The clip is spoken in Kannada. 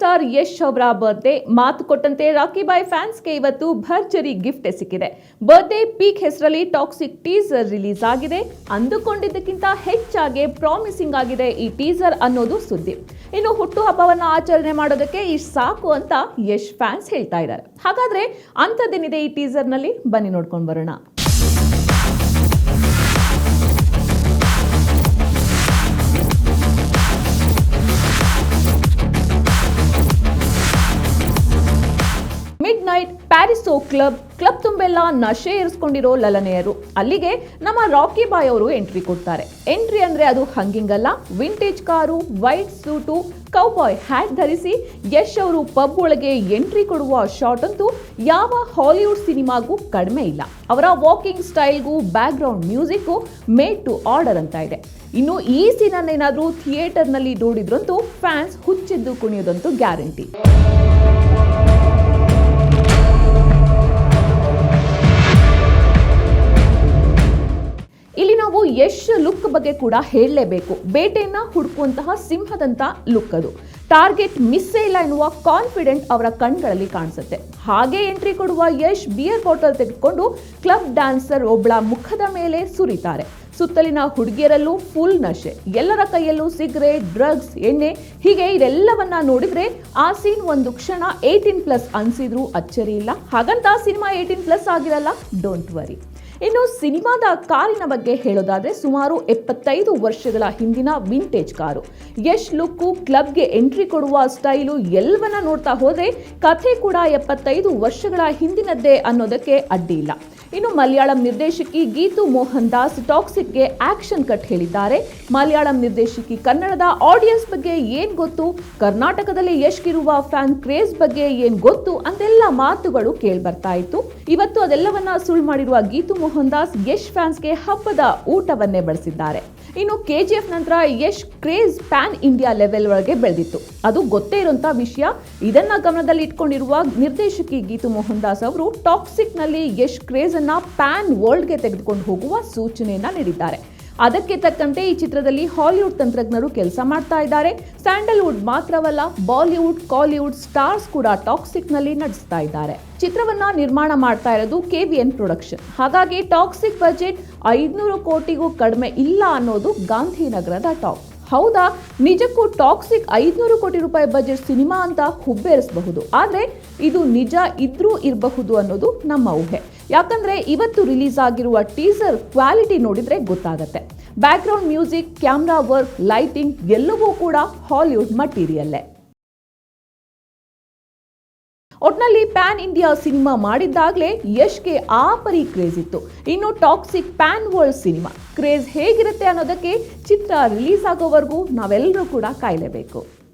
ಸ್ಟಾರ್ ಯಶ್ ಅವರ ಬರ್ತ್ಡೇ. ಮಾತು ಕೊಟ್ಟಂತೆ ರಾಕಿ ಬಾಯ್ ಫ್ಯಾನ್ಸ್ಗೆ ಇವತ್ತು ಭರ್ಜರಿ ಗಿಫ್ಟ್ ಸಿಕ್ಕಿದೆ. ಬರ್ತ್ಡೇ ಪೀಕ್ ಹೆಸರಲ್ಲಿ ಟಾಕ್ಸಿಕ್ ಟೀಸರ್ ರಿಲೀಸ್ ಆಗಿದೆ. ಅಂದುಕೊಂಡಿದ್ದಕ್ಕಿಂತ ಹೆಚ್ಚಾಗಿ ಪ್ರಾಮಿಸಿಂಗ್ ಆಗಿದೆ ಈ ಟೀಸರ್ ಅನ್ನೋದು ಸುದ್ದಿ. ಇನ್ನು ಹುಟ್ಟುಹಬ್ಬವನ್ನ ಆಚರಣೆ ಮಾಡೋದಕ್ಕೆ ಇಷ್ಟು ಸಾಕು ಅಂತ ಯಶ್ ಫ್ಯಾನ್ಸ್ ಹೇಳ್ತಾ ಇದ್ದಾರೆ. ಹಾಗಾದ್ರೆ ಅಂಥದ್ದೇನಿದೆ ಈ ಟೀಸರ್ನಲ್ಲಿ, ಬನ್ನಿ ನೋಡ್ಕೊಂಡು ಬರೋಣ. ಮಿಡ್ ನೈಟ್ ಪ್ಯಾರಿಸೋ ಕ್ಲಬ್ ತುಂಬೆಲ್ಲ ನಶೆ ಇರಿಸ್ಕೊಂಡಿರೋ ಲಲನೆಯರು. ಅಲ್ಲಿಗೆ ನಮ್ಮ ರಾಕಿ ಬಾಯ್ ಅವರು ಎಂಟ್ರಿ ಕೊಡ್ತಾರೆ. ಎಂಟ್ರಿ ಅಂದ್ರೆ ಅದು ಹಂಗಿಂಗ್ ಅಲ್ಲ, vintage car, white suit, cowboy hat ಧರಿಸಿ ಯಶ್ ಅವರು ಪಬ್ ಒಳಗೆ ಎಂಟ್ರಿ ಕೊಡುವ ಶಾಟ್ ಅಂತೂ ಯಾವ ಹಾಲಿವುಡ್ ಸಿನಿಮಾಗೂ ಕಡಿಮೆ ಇಲ್ಲ. ಅವರ ವಾಕಿಂಗ್ ಸ್ಟೈಲ್ಗೂ ಬ್ಯಾಕ್ ಗ್ರೌಂಡ್ ಮ್ಯೂಸಿಕ್ಗೂ ಮೇಡ್ ಟು ಆರ್ಡರ್ ಅಂತ ಇದೆ. ಇನ್ನು ಈ ಸೀನ್ ಏನಾದ್ರೂ ಥಿಯೇಟರ್ನಲ್ಲಿ ನೋಡಿದ್ರಂತೂ ಫ್ಯಾನ್ಸ್ ಹುಚ್ಚಿದ್ದು ಕುಣಿಯೋದಂತೂ ಗ್ಯಾರಂಟಿ. ಇಲ್ಲಿ ನಾವು ಯಶ್ ಲುಕ್ ಬಗ್ಗೆ ಕೂಡ ಹೇಳಲೇಬೇಕು. ಬೇಟೆಯನ್ನ ಹುಡುಕುವಂತಹ ಸಿಂಹದಂತ ಲುಕ್ ಅದು. ಟಾರ್ಗೆಟ್ ಮಿಸ್ಸೇ ಇಲ್ಲ ಎನ್ನುವ ಕಾನ್ಫಿಡೆಂಟ್ ಅವರ ಕಣ್ಗಳಲ್ಲಿ ಕಾಣಿಸುತ್ತೆ. ಹಾಗೆ ಎಂಟ್ರಿ ಕೊಡುವ ಯಶ್ ಬಿಯರ್ ಬಾಟಲ್ ತೆಗೆದುಕೊಂಡು ಕ್ಲಬ್ ಡ್ಯಾನ್ಸರ್ ಒಬ್ಬಳ ಮುಖದ ಮೇಲೆ ಸುರಿತಾರೆ. ಸುತ್ತಲಿನ ಹುಡುಗಿಯರಲ್ಲೂ ಫುಲ್ ನಶೆ, ಎಲ್ಲರ ಕೈಯಲ್ಲೂ ಸಿಗರೇಟ್, ಡ್ರಗ್ಸ್, ಎಣ್ಣೆ, ಹೀಗೆ ಇದೆಲ್ಲವನ್ನ ನೋಡಿದ್ರೆ ಆ ಸೀನ್ ಒಂದು ಕ್ಷಣ 18+ ಅನ್ಸಿದ್ರು ಅಚ್ಚರಿ ಇಲ್ಲ. ಹಾಗಂತ ಸಿನಿಮಾ 18+ ಆಗಿರಲ್ಲ, ಡೋಂಟ್ ವರಿ. ಇನ್ನು ಸಿನಿಮಾದ ಕಾರಿನ ಬಗ್ಗೆ ಹೇಳೋದಾದ್ರೆ ಸುಮಾರು 75 ವರ್ಷಗಳ ಹಿಂದಿನ ವಿಂಟೇಜ್ ಕಾರು. ಯಶ್ ಲುಕ್ಕು, ಕ್ಲಬ್ಗೆ ಎಂಟ್ರಿ ಕೊಡುವ ಸ್ಟೈಲು ಎಲ್ಲವನ್ನ ನೋಡ್ತಾ ಹೋದ್ರೆ ಕಥೆ ಕೂಡ 75 ವರ್ಷಗಳ ಹಿಂದಿನದ್ದೇ ಅನ್ನೋದಕ್ಕೆ ಅಡ್ಡಿ ಇಲ್ಲ. ಇನ್ನು ಮಲಯಾಳಂ ನಿರ್ದೇಶಕಿ ಗೀತು ಮೋಹನ್ ದಾಸ್ ಟಾಕ್ಸಿಕ್ಗೆ ಆಕ್ಷನ್ ಕಟ್ ಹೇಳಿದ್ದಾರೆ. ಮಲಯಾಳಂ ನಿರ್ದೇಶಕಿ ಕನ್ನಡದ ಆಡಿಯನ್ಸ್ ಬಗ್ಗೆ ಏನ್ ಗೊತ್ತು, ಕರ್ನಾಟಕದಲ್ಲಿ ಯಶ್ಗಿರುವ ಫ್ಯಾನ್ ಕ್ರೇಜ್ ಬಗ್ಗೆ ಏನ್ ಗೊತ್ತು ಅಂತೆಲ್ಲ ಮಾತುಗಳು ಕೇಳ್ಬರ್ತಾ ಇತ್ತು. ಇವತ್ತು ಅದೆಲ್ಲವನ್ನ ಸುಳ್ಳು ಮಾಡಿರುವ ಗೀತು ಮೋಹನ್ ದಾಸ್ ಯಶ್ ಫ್ಯಾನ್ಸ್ಗೆ ಹಬ್ಬದ ಊಟವನ್ನೇ ಬಳಸಿದ್ದಾರೆ. ಇನ್ನು KGF ನಂತರ Yash craze PAN India level ಒಳಗೆ ಬೆಳೆದಿತ್ತು, ಅದು ಗೊತ್ತೇ ಇರುವಂತ ವಿಷಯ. ಇದನ್ನ ಗಮನದಲ್ಲಿ ಇಟ್ಕೊಂಡಿರುವ ನಿರ್ದೇಶಕಿ ಗೀತು ಮೋಹನ್ ದಾಸ್ ಅವರು ಟಾಕ್ಸಿಕ್ ನಲ್ಲಿ ಯಶ್ ಕ್ರೇಜ್ ಅನ್ನ ಪ್ಯಾನ್ ವರ್ಲ್ಡ್ಗೆ ತೆಗೆದುಕೊಂಡು ಹೋಗುವ ಸೂಚನೆಯನ್ನ ನೀಡಿದ್ದಾರೆ. ಅದಕ್ಕೆ ತಕ್ಕಂತೆ ಈ ಚಿತ್ರದಲ್ಲಿ ಹಾಲಿವುಡ್ ತಂತ್ರಜ್ಞರು ಕೆಲಸ ಮಾಡ್ತಾ ಇದ್ದಾರೆ. ಸ್ಯಾಂಡಲ್ವುಡ್ ಮಾತ್ರವಲ್ಲ, ಬಾಲಿವುಡ್, ಕಾಲಿವುಡ್ ಸ್ಟಾರ್ಸ್ ಕೂಡ ಟಾಕ್ಸಿಕ್ ನಲ್ಲಿ ನಟಿಸ್ತಾ ಇದ್ದಾರೆ. ಚಿತ್ರವನ್ನ ನಿರ್ಮಾಣ ಮಾಡ್ತಾ ಇರೋದು KVN ಪ್ರೊಡಕ್ಷನ್. ಹಾಗಾಗಿ ಟಾಕ್ಸಿಕ್ ಬಜೆಟ್ 500 ಕೋಟಿಗೂ ಕಡಿಮೆ ಇಲ್ಲ ಅನ್ನೋದು ಗಾಂಧಿನಗರದ ಟಾಕ್. ಹೌದಾ, ನಿಜಕ್ಕೂ ಟಾಕ್ಸಿಕ್ 500 ಕೋಟಿ ರೂಪಾಯಿ ಬಜೆಟ್ ಸಿನಿಮಾ ಅಂತ ಹುಬ್ಬೇರಿಸಬಹುದು. ಆದ್ರೆ ಇದು ನಿಜ ಇದ್ರೂ ಇರಬಹುದು ಅನ್ನೋದು ನಮ್ಮ ಊಹೆ. ಯಾಕಂದ್ರೆ ಇವತ್ತು ರಿಲೀಸ್ ಆಗಿರುವ ಟೀಸರ್ ಕ್ವಾಲಿಟಿ ನೋಡಿದ್ರೆ ಗೊತ್ತಾಗತ್ತೆ. Back ground music, camera work, lighting ಎಲ್ಲವೂ ಕೂಡ ಹಾಲಿವುಡ್ ಮಟೀರಿಯಲ್ಲೇ. ಒಟ್ನಲ್ಲಿ ಪ್ಯಾನ್ ಇಂಡಿಯಾ ಸಿನಿಮಾ ಮಾಡಿದ್ದಾಗಲೇ ಯಶ್ಗೆ ಆ ಪರಿ ಕ್ರೇಜ್ ಇತ್ತು. ಇನ್ನು toxic PAN world cinema craze ಹೇಗಿರುತ್ತೆ ಅನ್ನೋದಕ್ಕೆ ಚಿತ್ರ ರಿಲೀಸ್ ಆಗೋವರೆಗೂ ನಾವೆಲ್ಲರೂ ಕೂಡ ಕಾಯಲೇಬೇಕು.